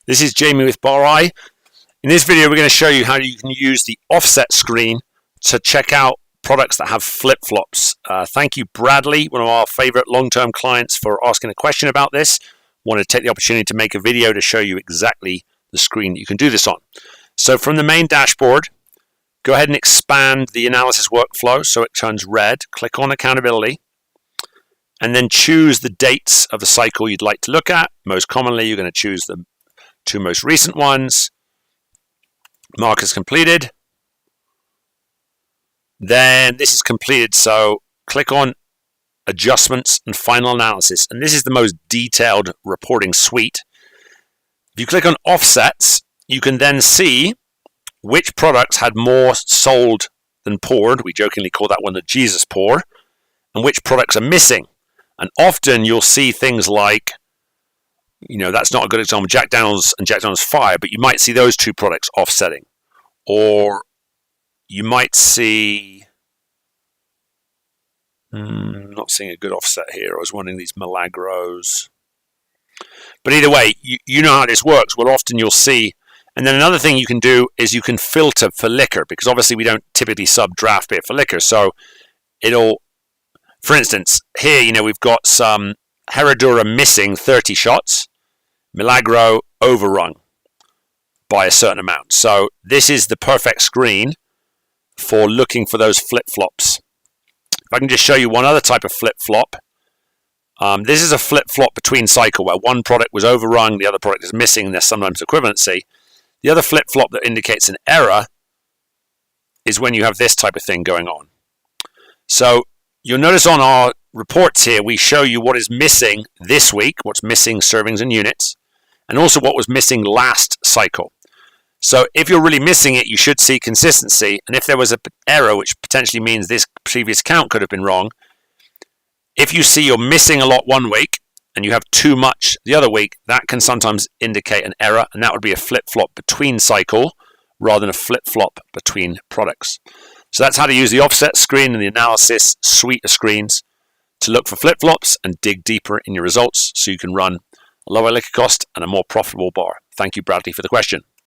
This is Jamie with Bar Eye. In this video, we're going to show you how you can use the offset screen to check out products that have flip-flops. Thank you, Bradley, one of our favorite long-term clients, for asking a question about this. Wanted to take the opportunity to make a video to show you exactly the screen that you can do this on. So from the main dashboard, go ahead and expand the analysis workflow so it turns red. Click on accountability, and then choose the dates of the cycle you'd like to look at. Most commonly, you're going to choose the two most recent ones. Mark is completed. Then this is completed, so click on Adjustments and Final Analysis. And this is the most detailed reporting suite. If you click on Offsets, you can then see which products had more sold than poured. We jokingly call that one the Jesus pour. And which products are missing. And often you'll see things like, that's not a good example, Jack Daniels and Jack Daniels Fire, but you might see those two products offsetting. Or you might see, not seeing a good offset here. I was wondering these Milagros. But either way, you know how this works. Well, often you'll see. And then another thing you can do is you can filter for liquor, because obviously we don't typically sub draft beer for liquor. So it'll, for instance, here, we've got some Herradura missing 30 shots, Milagro overrun by a certain amount. So this is the perfect screen for looking for those flip-flops. If I can just show you one other type of flip-flop. This is a flip-flop between cycle where one product was overrun, the other product is missing, and there's sometimes equivalency. The other flip-flop that indicates an error is when you have this type of thing going on. So you'll notice on our reports here, we show you what is missing this week, what's missing servings and units, and also what was missing last cycle. So if you're really missing it, you should see consistency. And if there was an error, which potentially means this previous count could have been wrong, if you see you're missing a lot one week and you have too much the other week, that can sometimes indicate an error, and that would be a flip-flop between cycle rather than a flip-flop between products. So that's how to use the offset screen and the analysis suite of screens to look for flip-flops and dig deeper in your results so you can run a lower liquor cost and a more profitable bar. Thank you, Bradley, for the question.